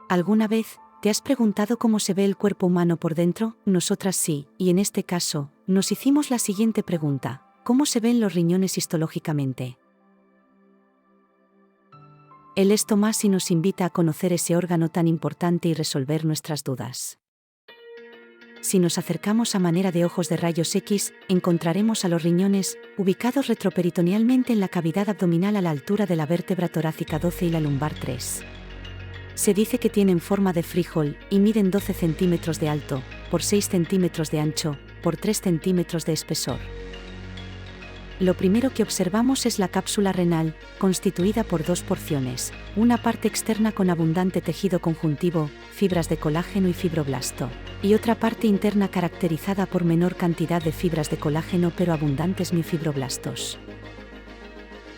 ¿Alguna vez te has preguntado cómo se ve el cuerpo humano por dentro? Nosotras sí, y en este caso, nos hicimos la siguiente pregunta: ¿cómo se ven los riñones histológicamente? Él es Tomás y nos invita a conocer ese órgano tan importante y resolver nuestras dudas. Si nos acercamos a manera de ojos de rayos X, encontraremos a los riñones, ubicados retroperitonealmente en la cavidad abdominal a la altura de la vértebra torácica 12 y la lumbar 3. Se dice que tienen forma de frijol y miden 12 centímetros de alto, por 6 centímetros de ancho, por 3 centímetros de espesor. Lo primero que observamos es la cápsula renal, constituida por dos porciones, una parte externa con abundante tejido conjuntivo, fibras de colágeno y fibroblasto, y otra parte interna caracterizada por menor cantidad de fibras de colágeno pero abundantes miofibroblastos.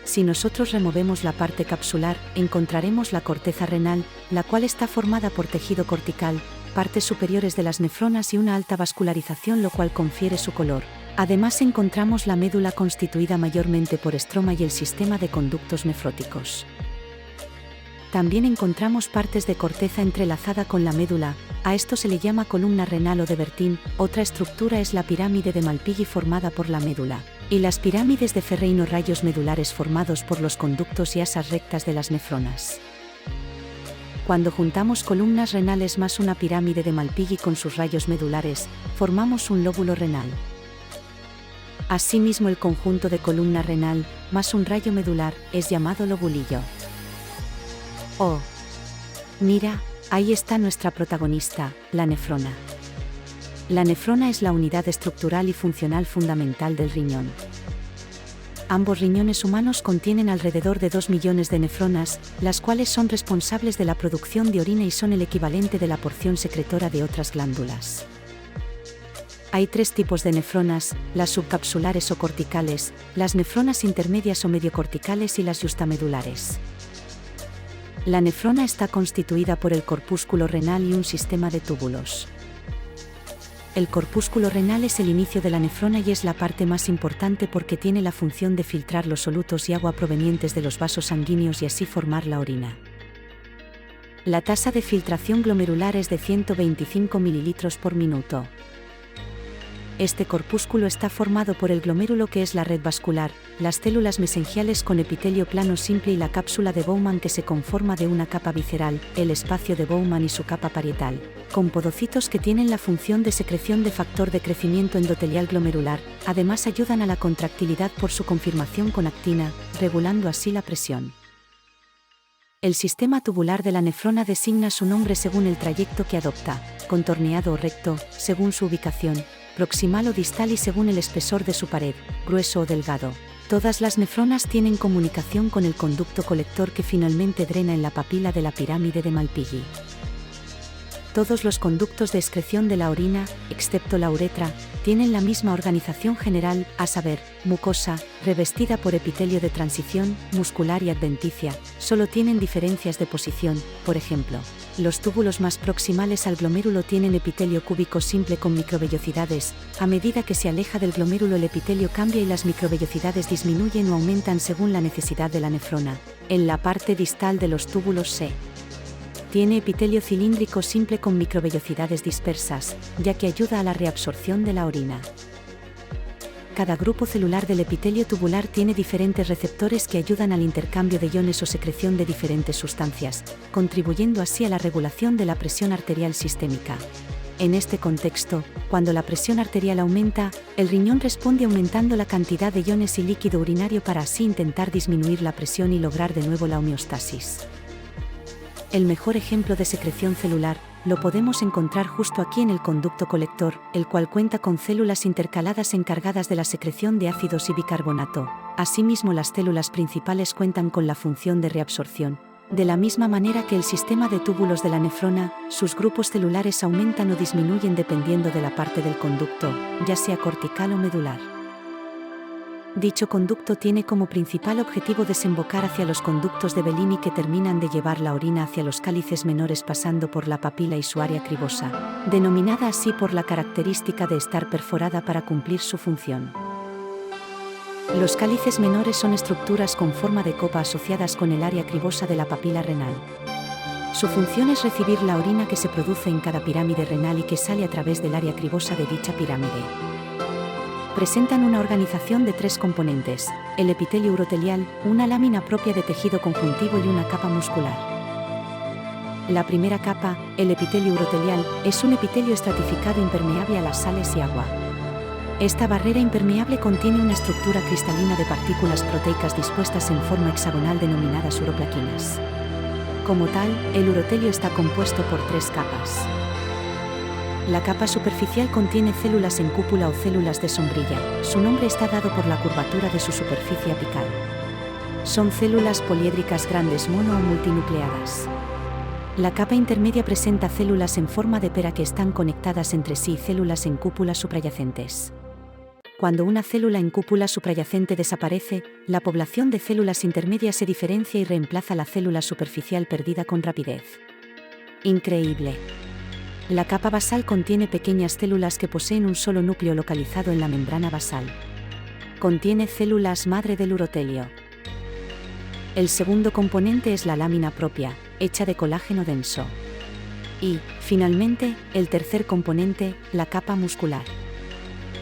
Si nosotros removemos la parte capsular, encontraremos la corteza renal, la cual está formada por tejido cortical, partes superiores de las nefronas y una alta vascularización, lo cual confiere su color. Además encontramos la médula constituida mayormente por estroma y el sistema de conductos nefróticos. También encontramos partes de corteza entrelazada con la médula, a esto se le llama columna renal o de Bertin. Otra estructura es la pirámide de Malpighi formada por la médula, y las pirámides de Ferrein o rayos medulares formados por los conductos y asas rectas de las nefronas. Cuando juntamos columnas renales más una pirámide de Malpighi con sus rayos medulares, formamos un lóbulo renal. Asimismo, el conjunto de columna renal más un rayo medular es llamado lobulillo. Oh, mira, ahí está nuestra protagonista, la nefrona. La nefrona es la unidad estructural y funcional fundamental del riñón. Ambos riñones humanos contienen alrededor de 2 millones de nefronas, las cuales son responsables de la producción de orina y son el equivalente de la porción secretora de otras glándulas. Hay tres tipos de nefronas: las subcapsulares o corticales, las nefronas intermedias o mediocorticales y las justamedulares. La nefrona está constituida por el corpúsculo renal y un sistema de túbulos. El corpúsculo renal es el inicio de la nefrona y es la parte más importante porque tiene la función de filtrar los solutos y agua provenientes de los vasos sanguíneos y así formar la orina. La tasa de filtración glomerular es de 125 mililitros por minuto. Este corpúsculo está formado por el glomérulo, que es la red vascular, las células mesengiales con epitelio plano simple y la cápsula de Bowman, que se conforma de una capa visceral, el espacio de Bowman y su capa parietal, con podocitos que tienen la función de secreción de factor de crecimiento endotelial glomerular. Además ayudan a la contractilidad por su conformación con actina, regulando así la presión. El sistema tubular de la nefrona designa su nombre según el trayecto que adopta, contorneado o recto, según su ubicación, proximal o distal y según el espesor de su pared, grueso o delgado. Todas las nefronas tienen comunicación con el conducto colector que finalmente drena en la papila de la pirámide de Malpighi. Todos los conductos de excreción de la orina, excepto la uretra, tienen la misma organización general, a saber, mucosa, revestida por epitelio de transición, muscular y adventicia. Solo tienen diferencias de posición. Por ejemplo, los túbulos más proximales al glomérulo tienen epitelio cúbico simple con microvellosidades. A medida que se aleja del glomérulo, el epitelio cambia y las microvellosidades disminuyen o aumentan según la necesidad de la nefrona. En la parte distal de los túbulos se tiene epitelio cilíndrico simple con microvellosidades dispersas, ya que ayuda a la reabsorción de la orina. Cada grupo celular del epitelio tubular tiene diferentes receptores que ayudan al intercambio de iones o secreción de diferentes sustancias, contribuyendo así a la regulación de la presión arterial sistémica. En este contexto, cuando la presión arterial aumenta, el riñón responde aumentando la cantidad de iones y líquido urinario para así intentar disminuir la presión y lograr de nuevo la homeostasis. El mejor ejemplo de secreción celular lo podemos encontrar justo aquí en el conducto colector, el cual cuenta con células intercaladas encargadas de la secreción de ácidos y bicarbonato. Asimismo, las células principales cuentan con la función de reabsorción. De la misma manera que el sistema de túbulos de la nefrona, sus grupos celulares aumentan o disminuyen dependiendo de la parte del conducto, ya sea cortical o medular. Dicho conducto tiene como principal objetivo desembocar hacia los conductos de Bellini, que terminan de llevar la orina hacia los cálices menores pasando por la papila y su área cribosa, denominada así por la característica de estar perforada para cumplir su función. Los cálices menores son estructuras con forma de copa asociadas con el área cribosa de la papila renal. Su función es recibir la orina que se produce en cada pirámide renal y que sale a través del área cribosa de dicha pirámide. Presentan una organización de 3 componentes: el epitelio urotelial, una lámina propia de tejido conjuntivo y una capa muscular. La primera capa, el epitelio urotelial, es un epitelio estratificado impermeable a las sales y agua. Esta barrera impermeable contiene una estructura cristalina de partículas proteicas dispuestas en forma hexagonal denominadas uroplaquinas. Como tal, el urotelio está compuesto por 3 capas. La capa superficial contiene células en cúpula o células de sombrilla. Su nombre está dado por la curvatura de su superficie apical. Son células poliédricas grandes mono o multinucleadas. La capa intermedia presenta células en forma de pera que están conectadas entre sí y células en cúpulas suprayacentes. Cuando una célula en cúpula suprayacente desaparece, la población de células intermedias se diferencia y reemplaza la célula superficial perdida con rapidez. Increíble. La capa basal contiene pequeñas células que poseen un solo núcleo localizado en la membrana basal. Contiene células madre del urotelio. El segundo componente es la lámina propia, hecha de colágeno denso. Y, finalmente, el tercer componente, la capa muscular.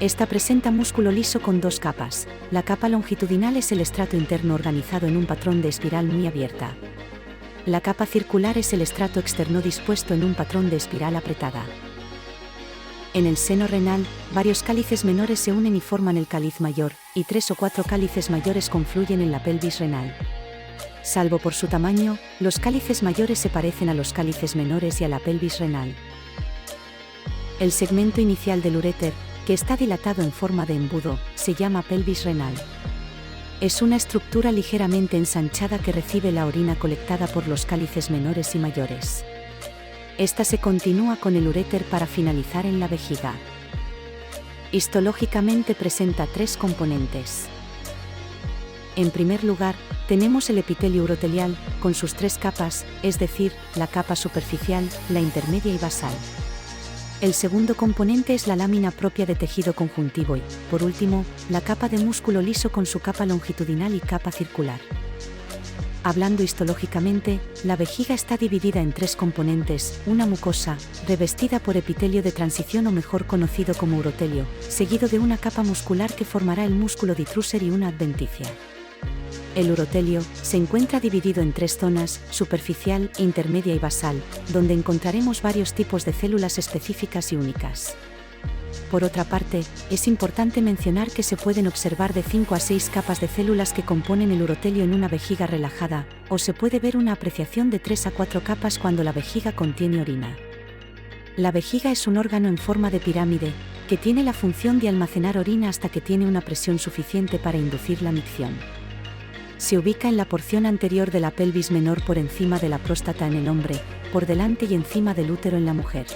Esta presenta músculo liso con 2 capas. La capa longitudinal es el estrato interno organizado en un patrón de espiral muy abierta. La capa circular es el estrato externo dispuesto en un patrón de espiral apretada. En el seno renal, varios cálices menores se unen y forman el cáliz mayor, y 3 o 4 cálices mayores confluyen en la pelvis renal. Salvo por su tamaño, los cálices mayores se parecen a los cálices menores y a la pelvis renal. El segmento inicial del uréter, que está dilatado en forma de embudo, se llama pelvis renal. Es una estructura ligeramente ensanchada que recibe la orina colectada por los cálices menores y mayores. Esta se continúa con el uréter para finalizar en la vejiga. Histológicamente presenta 3 componentes. En primer lugar, tenemos el epitelio urotelial, con sus 3 capas, es decir, la capa superficial, la intermedia y basal. El segundo componente es la lámina propia de tejido conjuntivo y, por último, la capa de músculo liso con su capa longitudinal y capa circular. Hablando histológicamente, la vejiga está dividida en 3 componentes: una mucosa, revestida por epitelio de transición o mejor conocido como urotelio, seguido de una capa muscular que formará el músculo detrusor y una adventicia. El urotelio se encuentra dividido en 3 zonas: superficial, intermedia y basal, donde encontraremos varios tipos de células específicas y únicas. Por otra parte, es importante mencionar que se pueden observar de 5 a 6 capas de células que componen el urotelio en una vejiga relajada, o se puede ver una apreciación de 3 a 4 capas cuando la vejiga contiene orina. La vejiga es un órgano en forma de pirámide, que tiene la función de almacenar orina hasta que tiene una presión suficiente para inducir la micción. Se ubica en la porción anterior de la pelvis menor por encima de la próstata en el hombre, por delante y encima del útero en la mujer.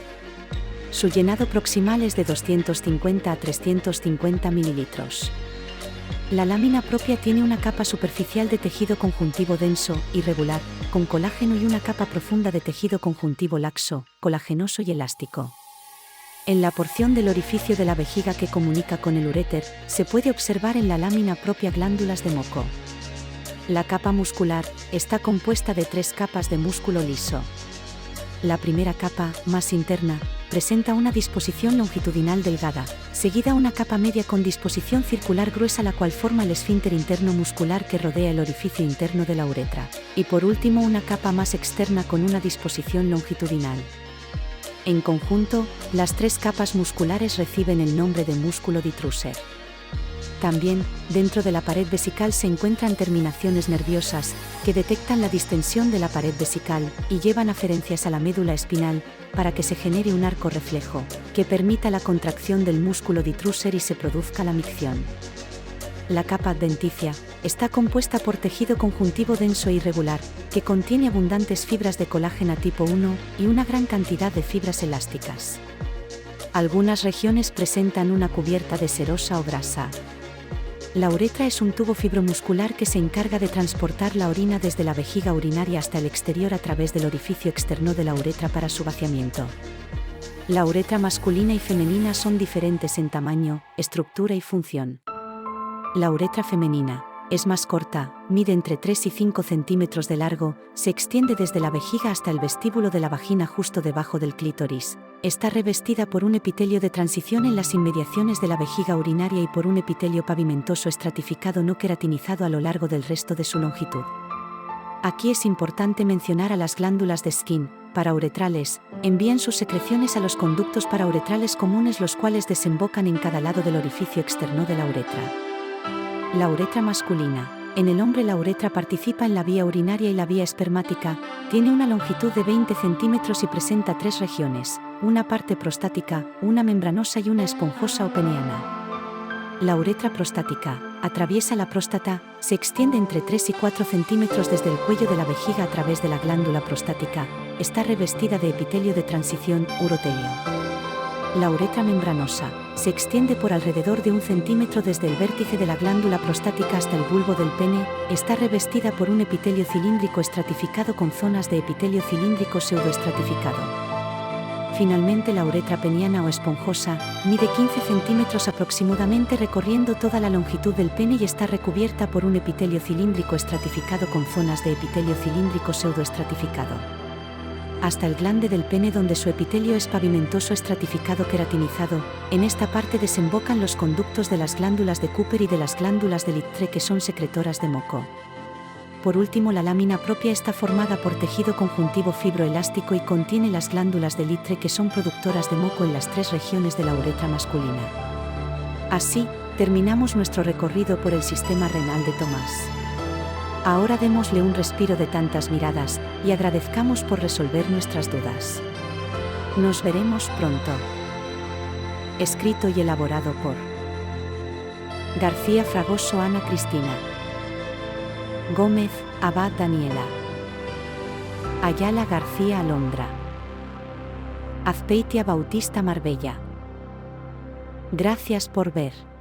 Su llenado proximal es de 250 a 350 mililitros. La lámina propia tiene una capa superficial de tejido conjuntivo denso, irregular, con colágeno y una capa profunda de tejido conjuntivo laxo, colagenoso y elástico. En la porción del orificio de la vejiga que comunica con el uréter, se puede observar en la lámina propia glándulas de moco. La capa muscular está compuesta de 3 capas de músculo liso. La primera capa, más interna, presenta una disposición longitudinal delgada, seguida una capa media con disposición circular gruesa la cual forma el esfínter interno muscular que rodea el orificio interno de la uretra, y por último una capa más externa con una disposición longitudinal. En conjunto, las 3 capas musculares reciben el nombre de músculo detrusor. También, dentro de la pared vesical se encuentran terminaciones nerviosas, que detectan la distensión de la pared vesical, y llevan aferencias a la médula espinal, para que se genere un arco reflejo, que permita la contracción del músculo detrusor y se produzca la micción. La capa adventicia está compuesta por tejido conjuntivo denso e irregular, que contiene abundantes fibras de colágeno tipo 1 y una gran cantidad de fibras elásticas. Algunas regiones presentan una cubierta de serosa o grasa. La uretra es un tubo fibromuscular que se encarga de transportar la orina desde la vejiga urinaria hasta el exterior a través del orificio externo de la uretra para su vaciamiento. La uretra masculina y femenina son diferentes en tamaño, estructura y función. La uretra femenina es más corta, mide entre 3 y 5 centímetros de largo, se extiende desde la vejiga hasta el vestíbulo de la vagina justo debajo del clítoris. Está revestida por un epitelio de transición en las inmediaciones de la vejiga urinaria y por un epitelio pavimentoso estratificado no queratinizado a lo largo del resto de su longitud. Aquí es importante mencionar a las glándulas de Skene, parauretrales, envían sus secreciones a los conductos parauretrales comunes, los cuales desembocan en cada lado del orificio externo de la uretra. La uretra masculina. En el hombre la uretra participa en la vía urinaria y la vía espermática, tiene una longitud de 20 centímetros y presenta 3 regiones, una parte prostática, una membranosa y una esponjosa o peneana. La uretra prostática atraviesa la próstata, se extiende entre 3 y 4 centímetros desde el cuello de la vejiga a través de la glándula prostática, está revestida de epitelio de transición, urotelio. La uretra membranosa se extiende por alrededor de 1 centímetro desde el vértice de la glándula prostática hasta el bulbo del pene, está revestida por un epitelio cilíndrico estratificado con zonas de epitelio cilíndrico pseudoestratificado. Finalmente la uretra peniana o esponjosa, mide 15 centímetros aproximadamente recorriendo toda la longitud del pene y está recubierta por un epitelio cilíndrico estratificado con zonas de epitelio cilíndrico pseudoestratificado. Hasta el glande del pene donde su epitelio es pavimentoso estratificado queratinizado, en esta parte desembocan los conductos de las glándulas de Cooper y de las glándulas de Littre que son secretoras de moco. Por último, la lámina propia está formada por tejido conjuntivo fibroelástico y contiene las glándulas de Littre que son productoras de moco en las 3 regiones de la uretra masculina. Así, terminamos nuestro recorrido por el sistema renal de Tomás. Ahora démosle un respiro de tantas miradas y agradezcamos por resolver nuestras dudas. Nos veremos pronto. Escrito y elaborado por García Fragoso Ana Cristina Gómez, Abad Daniela Ayala García Alondra Azpeitia Bautista Marbella. Gracias por ver.